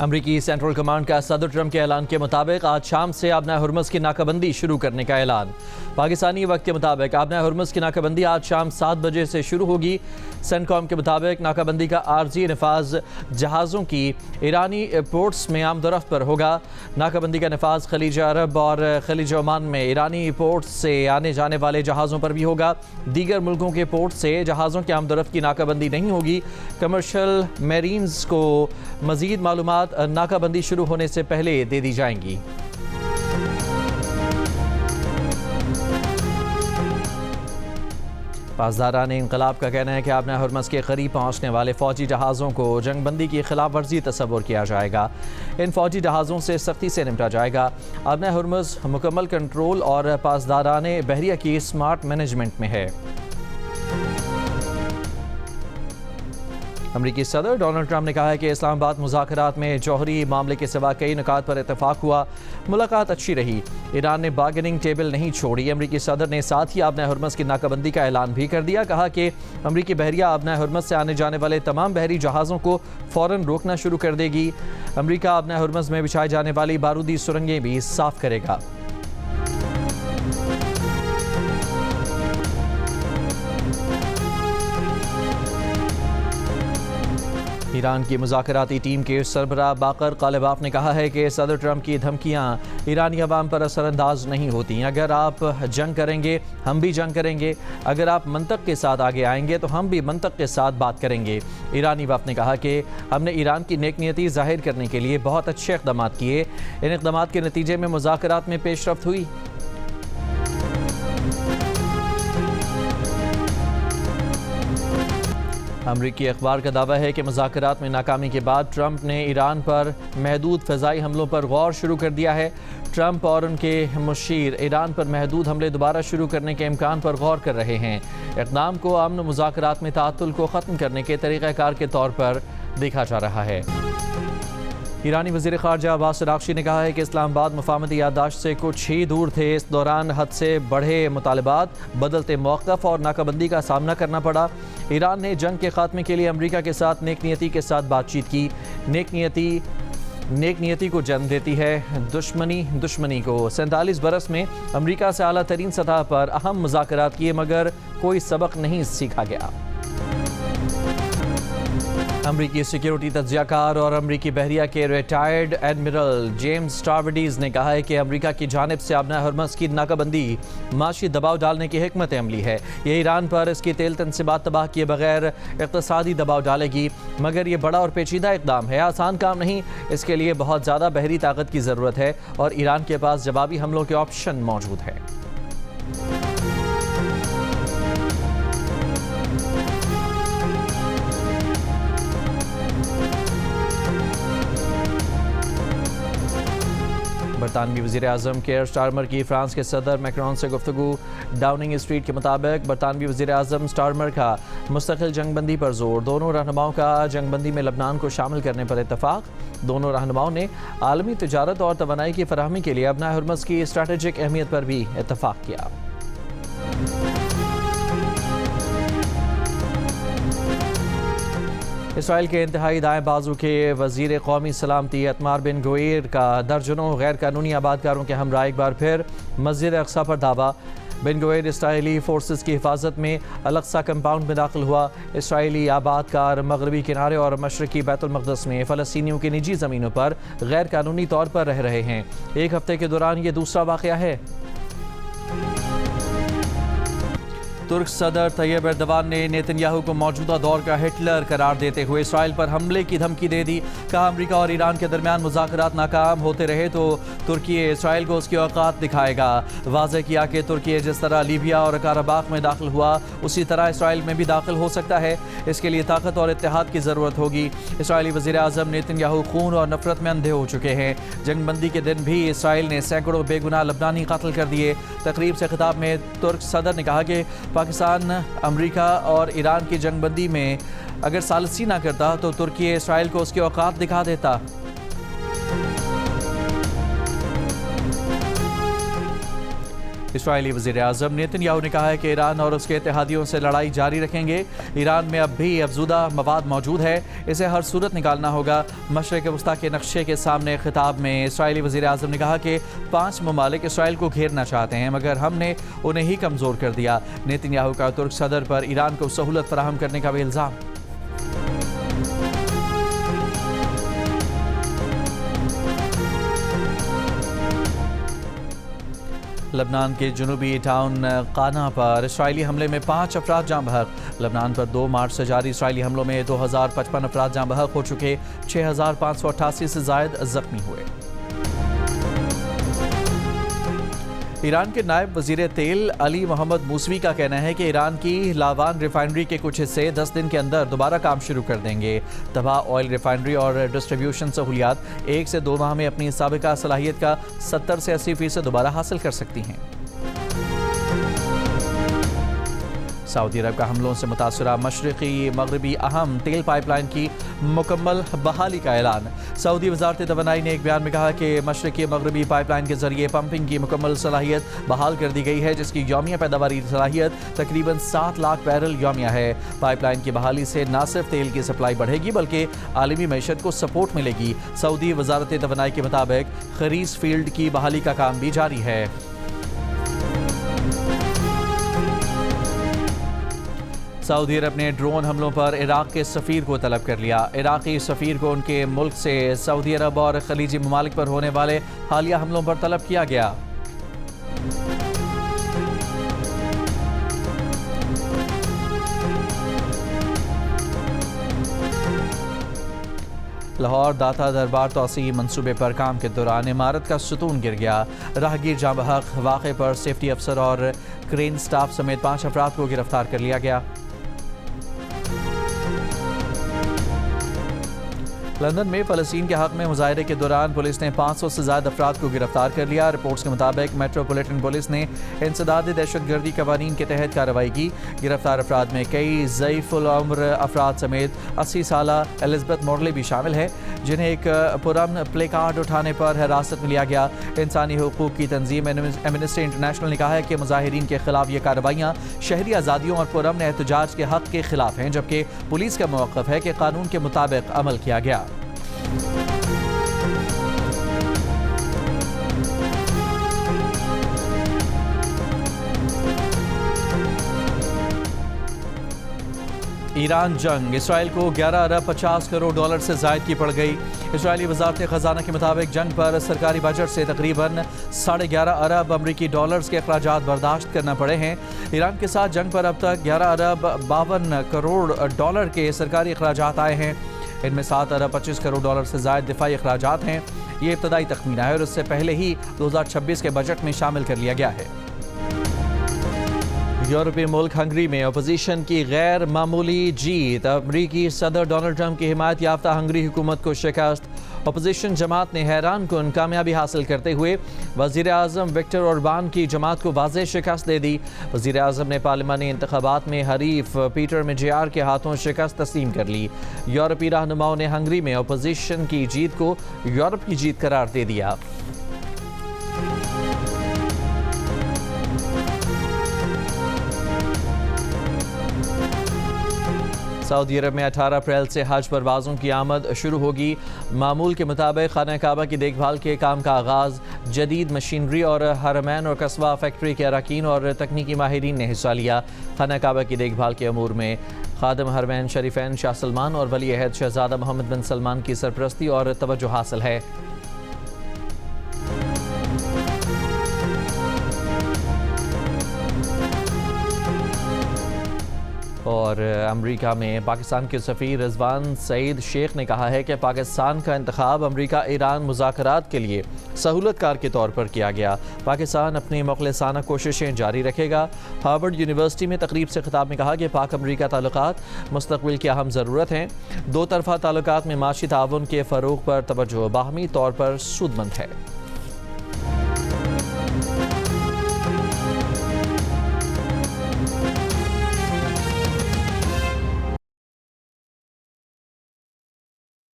अमरीकी central command का सदर ट्रंप के ऐलान के मुताबिक आज शाम से आबना हुर्मुज़ की नाकाबंदी शुरू करने का ऐलान। पाकिस्तानी वक्त के मुताबिक आबना हुर्मुज़ की नाकाबंदी आज शाम 7 बजे से शुरू होगी। सेंटकॉम के मुताबिक नाकाबंदी का आर्जी नफाज जहाज़ों की ईरानी पोर्ट्स में आमदरफ्त पर होगा। नाकाबंदी का नफाज खलीज अरब और खलीज ओमान में ईरानी पोर्ट्स से आने जाने वाले जहाज़ों पर भी होगा। दीगर मुल्कों के पोर्ट से जहाज़ों की आमदरफ्त की नाकाबंदी नहीं होगी। कमर्शियल मेरीन्स को मज़ीद मालूमात नाकाबंदी शुरू होने से पहले दे दी जाएंगी। पासदारान इनकलाब का कहना है कि आबना हुर्मुज़ के करीब पहुँचने वाले फ़ौजी जहाज़ों को जंगबंदी की खिलाफ वर्जी तस्वुर किया जाएगा। इन फ़ौजी जहाज़ों से सख्ती से निपटा जाएगा। आबना हुर्मुज़ मुकम्मल कंट्रोल और पासदारान बहरिया की स्मार्ट मैनेजमेंट में है। अमरीकी सदर डोनाल्ड ट्रंप ने कहा है कि इस्लामाबाद मुज़ाकरात में जौहरी मामले के सिवा कई नुकात पर इत्तफाक हुआ। मुलाकात अच्छी रही। ईरान ने बार्गेनिंग टेबल नहीं छोड़ी। अमरीकी सदर ने साथ ही आबना हुर्मुज़ की नाकाबंदी का ऐलान भी कर दिया। कहा कि अमरीकी बहरिया आबना हुर्मुज़ से आने जाने वाले तमाम बहरी जहाज़ों को फ़ौरन रोकना शुरू कर देगी। अमरीका आबना हुर्मुज़ में बिछाई जाने वाली बारूदी सुरंगें भी साफ करेगा। ईरान की मुज़ाकराती टीम के सरबराह बाकर कालिबाफ ने कहा है कि सदर ट्रंप की धमकियां ईरानी अवाम पर असरअंदाज नहीं होती। अगर आप जंग करेंगे हम भी जंग करेंगे। अगर आप मंतक के साथ आगे आएंगे तो हम भी मंतक के साथ बात करेंगे। ईरानी वफ़द ने कहा कि हमने ईरान की नेक नियति ज़ाहिर करने के लिए बहुत अच्छे इक़दाम किए। इन इक़दाम के नतीजे में मुज़ाकरात में पेशरफ्त हुई। अमरीकी अखबार का दावा है कि मुज़ाकरात में नाकामी के बाद ट्रंप ने ईरान पर महदूद फ़िज़ाई हमलों पर गौर शुरू कर दिया है। ट्रंप और उनके मुशीर ईरान पर महदूद हमले दोबारा शुरू करने के इम्कान पर गौर कर रहे हैं। इक़दाम को अमन मुज़ाकरात में ताअत्तुल को ख़त्म करने के तरीक़ाकार के तौर पर देखा जा रहा है। ईरानी वज़ीर ख़ारजा अब्बास अराग़ची ने कहा है कि इस्लामाबाद मुफ़ाहमती याददाश्त से कुछ ही दूर थे। इस दौरान हद से बढ़े मुतालबात, बदलते मौक़िफ़ और नाकाबंदी का सामना करना पड़ा। ईरान ने जंग के ख़ात्मे के लिए अमरीका के साथ नेक नियति के साथ बातचीत की। नेक नियति को जन्म देती है दुश्मनी को। 47 बरस में अमरीका से आला तरीन सतह पर अहम मुज़ाकरात किए मगर कोई सबक नहीं सीखा गया। अमरीकी सिक्योरिटी तज्ज़ियाकार और अमरीकी बहरिया के रिटायर्ड एडमिरल जेम्स स्टारवडीज़ ने कहा है कि अमरीका की जानिब से आबना हुर्मुज़ की नाकाबंदी माशी दबाव डालने की हिकमत अमली है। ये ईरान पर इसकी तेल तनसीबात तबाह किए बगैर इक़्तिसादी दबाव डालेगी। मगर ये बड़ा और पेचीदा इक़दाम है, आसान काम नहीं। इसके लिए बहुत ज़्यादा बहरी ताकत की ज़रूरत है और ईरान के पास जवाबी हमलों के ऑप्शन मौजूद है। बरतानवी वज़ीर-ए-आज़म केयर स्टारमर की फ्रांस के सदर मैक्रोन से गुफ्तगू। डाउनिंग स्ट्रीट के मुताबिक बरतानवी वज़ीर-ए-आज़म स्टारमर का मुस्तकिल जंगबंदी पर जोर। दोनों रहनुमाओं का जंगबंदी में लबनान को शामिल करने पर इत्तफाक। दोनों रहनुमाओं ने आलमी तिजारत और तवानाई की फराहमी के लिए आबना हुर्मुज़ की स्ट्रैटेजिक अहमियत पर भी इत्तफाक किया। इसराइल के इंतहाई दाएं बाजू के वज़ीर कौमी सलामती इतमार बिन गवीर का दर्जनों गैर कानूनी आबादकारों के हमरा एक बार फिर मस्जिद अक्सा पर दावा। बिन गवीर इसराइली फोर्सेस की हिफाजत में अल-अक्सा कंपाउंड में दाखिल हुआ। इसराइली आबादकार मगरबी किनारे और मशरकी बैतुल मक़दस में फ़लस्तीनियों की निजी ज़मीनों पर गैर कानूनी तौर पर रह रहे हैं। एक हफ्ते के दौरान ये दूसरा वाक़या है। तुर्क सदर तैयब एर्दोगान ने नेतन्याहू को मौजूदा दौर का हिटलर करार देते हुए इसराइल पर हमले की धमकी दे दी। कहा अमरीका और ईरान के दरमियान मुज़ाकरात नाकाम होते रहे तो तुर्की इसराइल को उसकी औकात दिखाएगा। वाज़ेह किया कि तुर्की जिस तरह लीबिया और कराबाख में दाखिल हुआ उसी तरह इसराइल में भी दाखिल हो सकता है। इसके लिए ताकत और इत्तेहाद की ज़रूरत होगी। इसराइली वज़ीर-ए-आज़म नेतन्याहू खून और नफरत में अंधे हो चुके हैं। जंगबंदी के दिन भी इसराइल ने सैकड़ों बेगुनाह लबनानी कत्ल कर दिए। तकरीब से खिताब में तुर्क सदर ने कहा कि पाकिस्तान अमरीका और ईरान की जंगबंदी में अगर सालसी ना करता तो तुर्की इसराइल को उसकी औकात दिखा देता। इसराइली वज़ीर-ए-आज़म नेतन्याहू ने कहा है कि ईरान और उसके इत्तेहादियों से लड़ाई जारी रखेंगे। ईरान में अब भी अफजूदा मवाद मौजूद है, इसे हर सूरत निकालना होगा। मशरिक़ वस्ता के नक्शे के सामने खिताब में इसराइली वज़ीर-ए-आज़म ने कहा कि 5 ममालिक इसराइल को घेरना चाहते हैं, मगर हमने उन्हें ही कमज़ोर कर दिया। नेतन्याहू का तुर्क सदर पर ईरान को सहूलत फराहम करने का भी इल्ज़ाम। लबनान के जुनूबी टाउन काना पर इसराइली हमले में 5 अफराद जाँ बहक। लबनान पर 2 मार्च से जारी इसराइली हमलों में 2055 अफराद जाँ बहक हो चुके, 6588 से जायद जख्मी हुए। ईरान के नायब वज़ीर तेल अली मोहम्मद मूसवी का कहना है कि ईरान की लावान रिफाइनरी के कुछ हिस्से 10 दिन के अंदर दोबारा काम शुरू कर देंगे। तबाह ऑयल रिफाइनरी और डिस्ट्रीब्यूशन सहूलियात 1 से 2 माह में अपनी साबिका सलाहियत का 70 से 80% दोबारा हासिल कर सकती हैं। सऊदी अरब का हमलों से मुतासरा मशरक़ी मगरबी अहम तेल पाइपलाइन की मुकम्मल बहाली का ऐलान। सऊदी वज़ारत तवानाई ने एक बयान में कहा कि मशरक़ी मगरबी पाइपलाइन के जरिए पंपिंग की मुकम्मल सलाहियत बहाल कर दी गई है, जिसकी यौमिया पैदावारी सलाहियत तकरीबन 7 लाख बैरल यौमिया है। पाइपलाइन की बहाली से न सिर्फ तेल की सप्लाई बढ़ेगी बल्कि आलमी मईशत को सपोर्ट मिलेगी। सऊदी वज़ारत तवानाई के मुताबिक खरीस फील्ड की बहाली का काम भी जारी है। सऊदी अरब ने ड्रोन हमलों पर इराक के सफ़ीर को तलब कर लिया। इराक़ी सफ़ीर को उनके मुल्क से सऊदी अरब और खलीजी ममालिक पर होने वाले हालिया हमलों पर तलब किया गया। लाहौर दाता दरबार तोसी मंसूबे पर काम के दौरान इमारत का सुतून गिर गया। राहगीर जाँ बहक। वाक़े पर सेफ्टी अफसर और क्रेन स्टाफ समेत 5 अफराद को गिरफ्तार कर लिया गया। लंदन में फ़लस्तीन के हक़ में मुजाहरे के दौरान पुलिस ने 500 से ज़्यादा अफराद को गिरफ्तार कर लिया। रिपोर्ट्स के मुताबिक मेट्रोपॉलिटन पुलिस ने इंसदाद दहशतगर्दी कवानीन के तहत कार्रवाई की। गिरफ्तार अफराद में कई ज़ईफ़ुल उम्र अफराद समेत 80 साला एलिज़ाबेथ मॉडले भी शामिल है, जिन्हें एक पुरअमन प्ले कार्ड उठाने पर हिरासत में लिया गया। इंसानी हुकूक़ की तंजीम एमनेस्टी इंटरनेशनल ने कहा है कि मुजाहिरीन के खिलाफ ये कार्रवाइयाँ शहरी आज़ादियों और पुरअमन एहतजाज के हक़ के खिलाफ हैं, जबकि पुलिस का मौक़िफ़ है कि कानून के मुताबिक अमल किया गया। ईरान जंग इसराइल को 11 अरब 50 करोड़ डॉलर से ज़ायद की पड़ गई। इसराइली वज़ारत ख़ज़ाना के मुताबिक जंग पर सरकारी बजट से तकरीबन 11.5 अरब अमरीकी डॉलर्स के अखराजात बर्दाश्त करना पड़े हैं। ईरान के साथ जंग पर अब तक 11 अरब 52 करोड़ डॉलर के सरकारी अखराजात आए हैं। इनमें 7 अरब 25 करोड़ डॉलर से ज़ायद दिफाई अखराजात हैं। ये इब्तदाई तखमीना है और इससे पहले ही 2026 के बजट में शामिल कर लिया गया है। यूरोपीय मुल्क हंगरी में अपोजिशन की गैर मामूली जीत। अमरीकी सदर डोनाल्ड ट्रंप की हिमायत याफ्ता हंगरी हुकूमत को शिकस्त। अपोजिशन जमात ने हैरान कुन कामयाबी हासिल करते हुए वज़ीर आज़म विक्टर ओरबान की जमात को वाज़ेह शिकस्त दे दी। वज़ीर आज़म ने पार्लिमानी इंतखाबात में हरीफ पीटर मेजियार के हाथों शिकस्त तस्लीम कर ली। यूरोपीय रहनुमाओं ने हंगरी में अपोजिशन की जीत को यूरोप की जीत करार दे दिया। सऊदी अरब में 18 अप्रैल से हज परवाज़ों की आमद शुरू होगी। मामूल के मुताबिक खाना काबा की देखभाल के काम का आगाज़ जदीद मशीनरी और हरमैन और कस्बा फैक्ट्री के अरकान और तकनीकी माहिरीन ने हिस्सा लिया। खाना काबा की देखभाल के अमूर में खादम हरमैन शरीफैन शाह सलमान और वली अहद शहजादा मोहम्मद बिन सलमान की सरपरस्ती और तवज्जो हासिल है। और अमेरिका में पाकिस्तान के सफ़ीर रिजवान सईद शेख ने कहा है कि पाकिस्तान का इंतखाब अमेरिका ईरान मुज़ाकरात के लिए सहूलतकार के तौर पर किया गया। पाकिस्तान अपनी मुखलिसाना कोशिशें जारी रखेगा। हार्वर्ड यूनिवर्सिटी में तकरीब से खिताब में कहा कि पाक अमेरिका ताल्लुकात मुस्तक़बिल की अहम ज़रूरत हैं। दो तरफ़ा ताल्लुकात में माशी ताउन के फ़रोग़ पर तवज्जो बाहमी तौर पर सूदमंद है।